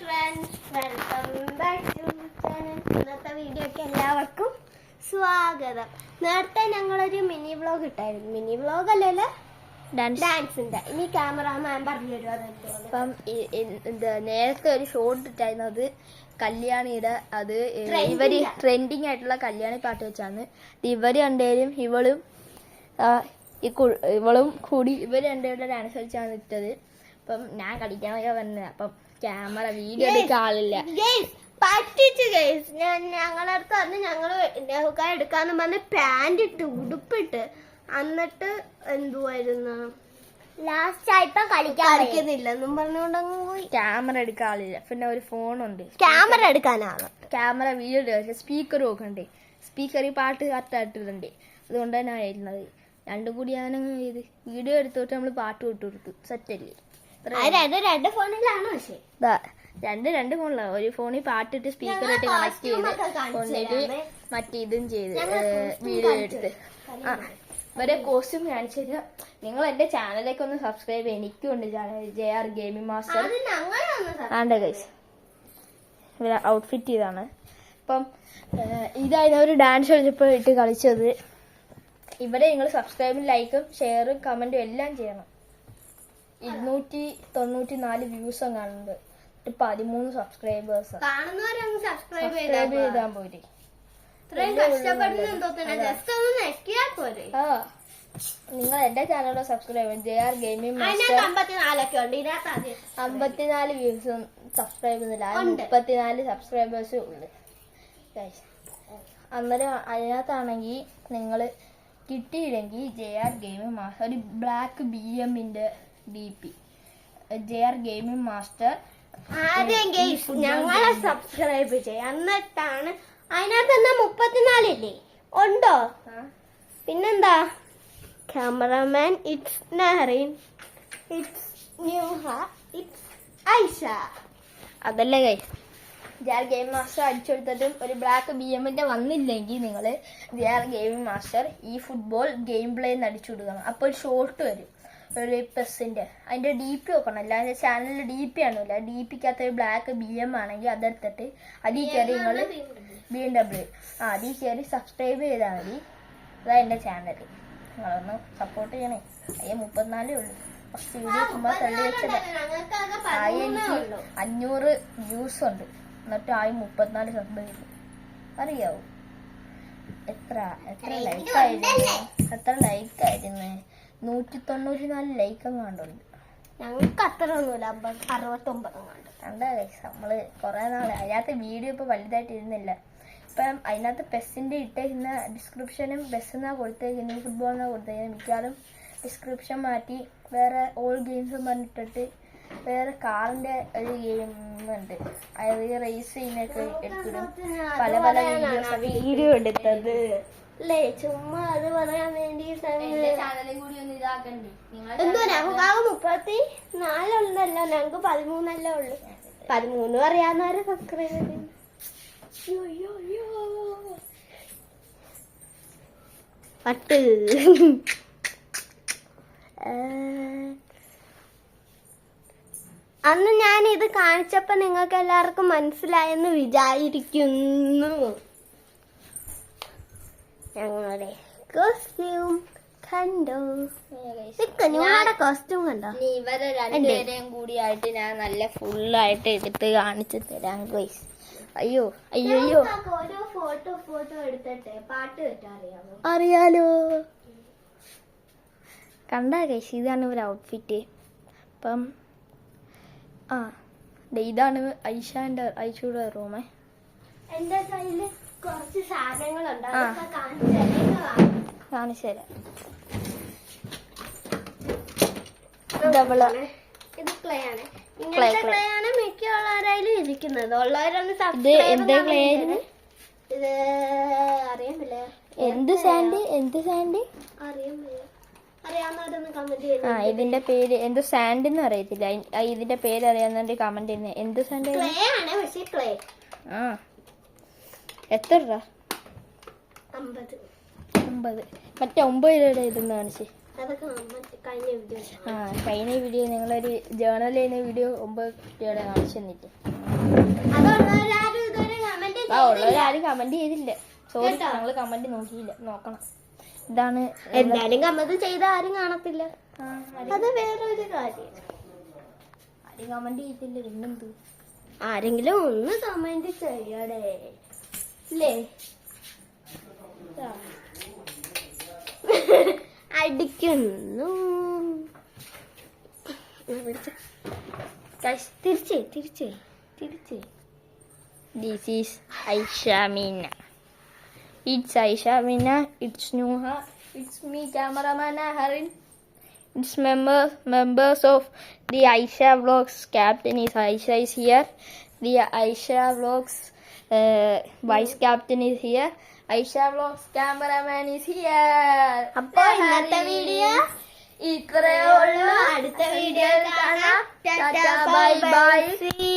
Friends, welcome back to channel. ഇന്നത്തെ വീഡിയോക്ക് എല്ലാവർക്കും സ്വാഗതം. നേരത്തെ ഞങ്ങളൊരു മിനി വ്ളോഗ് ഇട്ടായിരുന്നു. മിനി വ്ളോഗ് അല്ലല്ലോ, ഡാൻസിന്റെ. ഇനി ക്യാമറാമാൻ പറഞ്ഞു തരുമോ? അപ്പം നേരത്തെ ഒരു ഷോട്ട് ഇട്ടായിരുന്നു, അത് കല്യാണിയുടെ, അത് ഇവര് ട്രെൻഡിങ് ആയിട്ടുള്ള കല്യാണി പാട്ട് വെച്ചാണ്. ഇവര് രണ്ടുപേരും ഇവളും കൂടി ഇവര് രണ്ടുപേരുടെ ഡാൻസ് കളിച്ചാണ് ഇട്ടത്. അപ്പം ഞാൻ കളിക്കാനൊക്കെ വന്നത്. അപ്പം ക്യാമറ വീഡിയോ എടുക്കാൻ ആളില്ല. പറ്റിച്ചു ഗൈസ്. ഞങ്ങളുടെ അടുത്ത് വന്ന് ഞങ്ങള് എടുക്കാന്ന് പറഞ്ഞ് പാന്റ് ഇട്ട് ഉടുപ്പിട്ട്, എന്നിട്ട് എന്തുവായിരുന്നു ലാസ്റ്റ് ആയിപ്പോ കളിക്കുന്നില്ലെന്നും പറഞ്ഞുകൊണ്ടങ്ങ് പോയി. ക്യാമറ എടുക്കാൻ ആളില്ല. പിന്നെ ഒരു ഫോണുണ്ട്, ക്യാമറ എടുക്കാനാണ്. ക്യാമറ വീഡിയോ എടുക്കാൻ സ്പീക്കർ നോക്കണ്ടേ, സ്പീക്കറിൽ പാട്ട് കറക്റ്റായിട്ടിടണ്ടേ. അതുകൊണ്ട് തന്നെ ആയിരുന്നത്. രണ്ടും കൂടി ഞാനങ്ങ് ചെയ്ത് വീഡിയോ എടുത്തോട്ട് നമ്മള് പാട്ട് വിട്ടു കൊടുത്തു. സെറ്റല്ലേ? രണ്ട് ഫോണിലാണ്. പക്ഷേ രണ്ട് ഫോണിലാണ്. ഒരു ഫോണിൽ പാട്ടിട്ട് സ്പീക്കറായിട്ട് കണക്ട് ചെയ്ത് കൊണ്ടിട്ട് മറ്റേ ഇതും ചെയ്ത് വീഡിയോ എടുത്ത് ഇവരെ കോസ്റ്റ്യൂം കാണിച്ചു തരാം. നിങ്ങൾ എന്റെ ചാനലിലേക്ക് ഒന്ന് സബ്സ്ക്രൈബ് ചെയ്യാം. എനിക്കും ഉണ്ട് ചാനൽ, JR ഗെയിമിംഗ് മാസ്റ്റർ. ആണ്ടെ ഗൈസ്, ഇവരെ ഔട്ട്ഫിറ്റ് ഇതാണ്. അപ്പം ഇതായിരുന്നു ഒരു ഡാൻസ് കളിച്ചപ്പോൾ ഇട്ട് കളിച്ചത്. ഇവിടെ നിങ്ങൾ സബ്സ്ക്രൈബും ലൈക്കും ഷെയറും കമന്റും എല്ലാം ചെയ്യണം. 294 വ്യൂസും കാണുന്നുണ്ട്. 13 സബ്സ്ക്രൈബേഴ്സ്. സബ്സ്ക്രൈബ് ചെയ്താൽ പോരെ. നിങ്ങൾ എന്റെ ചാനലിൽ സബ്സ്ക്രൈബ് ചെയ്യും. JR ഗെയിമിംഗ് മാസ്റ്റർ 54 വ്യൂസും സബ്സ്ക്രൈബ് ചെയ്യുന്നില്ല. 34 സബ്സ്ക്രൈബേഴ്സും ഉള്ളു. അന്നേരം അതിനകത്താണെങ്കിൽ നിങ്ങൾ കിട്ടിയില്ലെങ്കിൽ JR ഗെയിമിംഗ് മാസ്റ്റർ ഒരു ബ്ലാക്ക് BMന്റെ DP JR ഗെയിമിംഗ് മാസ്റ്റർ ആദ്യം ഞങ്ങളെ സബ്സ്ക്രൈബ് ചെയ്യാം. എന്നിട്ടാണ് അതിനകത്ത് എന്നാ 34 ഇല്ലേ ഉണ്ടോ? പിന്നെന്താ cameraman it's Nahreen, it's Nuha, it's Aisha. അതല്ലേ ഗൈസ്, JR ഗെയിമിംഗ് മാസ്റ്റർ അടിച്ചെടുത്തിട്ടും ഒരു ബ്ലാക്ക് BMന്റെ വന്നില്ലെങ്കിൽ നിങ്ങൾ JR ഗെയിമിംഗ് മാസ്റ്റർ ഈ ഫുട്ബോൾ ഗെയിം പ്ലേ അടിച്ചു കൊടുക്കണം. അപ്പോൾ ഒരു ഷോർട്ട് വരും, ഒരു പെസ്സിന്റെ. അതിന്റെ DP നോക്കണം. അല്ലാതെ ചാനലിൽ DP ആണല്ല, DPക്കകത്ത് ഒരു ബ്ലാക്ക് BM ആണെങ്കിൽ അതെടുത്തിട്ട് അതിൽ കയറി നിങ്ങൾ BMW അതിൽ കയറി സബ്സ്ക്രൈബ് ചെയ്താൽ മതി. അതാ എന്റെ ചാനൽ. നിങ്ങളൊന്ന് സപ്പോർട്ട് ചെയ്യണേ. 34 ഉള്ളു. ഫസ്റ്റ് വീഡിയോ ചുമ്മാ തള്ളി വെച്ചത്. എനിക്ക് 500 വ്യൂസ് ഉണ്ട്. എന്നിട്ട് 34 സബ്സ്ക്രൈബ് ചെയ്തു. അറിയാവൂ എത്ര ലൈക്ക് ആയിരുന്നു? 194 ലൈക്ക് കണ്ടുണ്ട്. ഞങ്ങൾക്ക് അത്ര ഒന്നുമില്ല, 69 കണ്ടാ ഗൈസ്. നമ്മള് കൊറേ നാള് അതിനകത്ത് വീഡിയോ ഇപ്പൊ വലുതായിട്ട് ഇരുന്നില്ല. ഇപ്പം അതിനകത്ത് പെസ്സിന്റെ ഇട്ടേക്കുന്ന ഡിസ്ക്രിപ്ഷനും ബെസ്സെന്നാ കൊടുത്തേക്കുന്ന, ഫുട്ബോൾ എന്നാ കൊടുത്തേക്കുന്നത്. മിക്കവാറും ഡിസ്ക്രിപ്ഷൻ മാറ്റി വേറെ ഓൾ ഗെയിംസ് പറഞ്ഞിട്ടിട്ട് വേറെ കാറിന്റെ ഒരു ഗെയിം ഉണ്ട്. അതായത് റേസ് ചെയ്യുന്നൊക്കെ എടുത്തിടും. പല പല വീഡിയോ എടുത്തത് അല്ലേ? ചുമ്മാ അത് പറയാൻ വേണ്ടി ചാനലും കൂടി ഒന്ന് ഇതാക്കണ്ടേ? എന്തോ ഞങ്ങൾക്ക് 34 ഉള്ളല്ലോ, ഞങ്ങൾക്ക് 13 ഉള്ളു. 13 അറിയാവുന്നവരെ സബ്സ്ക്രൈബ് ചെയ്യും. പട്ട് അന്ന് ഞാൻ ഇത് കാണിച്ചപ്പോ നിങ്ങൾക്ക് എല്ലാവർക്കും മനസ്സിലായെന്ന് വിചാരിക്കുന്നു. ഞങ്ങളുടെ കോസ്റ്റ്യൂം കണ്ടോ? നിങ്ങളുടെ കോസ്റ്റ്യൂം കണ്ടോ? ഇവരെ രണ്ടുപേരെയും കൂടിയായിട്ട് ഞാൻ നല്ല ഫുള്ളായിട്ട് എടുത്ത് കാണിച്ചു തരാം ഗൈസ്. അയ്യോ അയ്യോ അയ്യോ, ഓരോ ഫോട്ടോ എടുത്തിട്ട് പാട്ട് കേട്ടറിയാമോ? അറിയാലോ. കണ്ടാ ഗൈസ്, ഇതാണ് ഒരു ഔട്ട്ഫിറ്റ്. അപ്പം ഇതാണ് ഐഷയുടെ റൂമേ. എന്റെ കയ്യില് കുറച്ച് സാധനങ്ങളുണ്ട്, കാണിച്ചു തരാം. ഇത് ക്ലേ ആണ്. ഇങ്ങനത്തെ ക്ലേ ആണ് മിക്കുള്ളവരായാലും ഇരിക്കുന്നത്. ഉള്ളവരൊന്ന് ഇത് ക്ലേ ആയിരുന്നു? ഇത് അറിയാമില്ല. എന്ത് സാൻഡ് അറിയാവുന്നവരൊന്ന് കമന്റ് ചെയ്യുന്നു. ഇതിന്റെ പേര് എന്ത് സാൻഡ് എന്ന് അറിയത്തില്ല. ഇതിന്റെ പേര് അറിയാവുന്ന കമന്റ് ചെയ്യുന്നത്. എന്ത് സാൻഡ്? ക്ലേ ആണ്. പക്ഷേ ക്ലേ എത്ര രൂപ? 50. മറ്റേ 9 രൂപയുടെ ഇതെന്ന് കാണിച്ച്. അതൊക്കെ മറ്റേ കഴിഞ്ഞ വീഡിയോ. കഴിഞ്ഞ വീഡിയോ നിങ്ങളൊരു ജേർണൽ ചെയ്യുന്ന വീഡിയോ 9 കുട്ടികളെ കാണിച്ചു തന്നിട്ട് അതുള്ളവരാരും ഇതുവരെ കമന്റ് ഉള്ളവരാരും കമന്റ് ചെയ്തില്ല. സോറി, ഞങ്ങള് കമന്റ് നോക്കിയില്ല, നോക്കണം. ഇതാണ് എന്തായാലും കമന്റ് ചെയ്ത ആരും കാണത്തില്ല. അത് വേറൊരു കാര്യം. ആരും കമന്റ് ചെയ്തില്ല. പിന്നെന്ത്, ആരെങ്കിലും ഒന്ന് കമന്റ് ചെയ്യടേ അല്ലേ? അടിക്കുന്നു. തിരിച്ചേ. This is Aisha Mina. It's Aisha Mina. It's Nuha. It's me, cameraman Harin. It's members of the Aisha Vlogs. Captain is Aisha is here. The Aisha Vlogs vice captain is here. Aisha Vlogs cameraman is here. അപ്പൊ ഇന്നത്തെ video ഇത്രയേ ഉള്ളൂ. അടുത്ത video കാണാം. Bye bye. See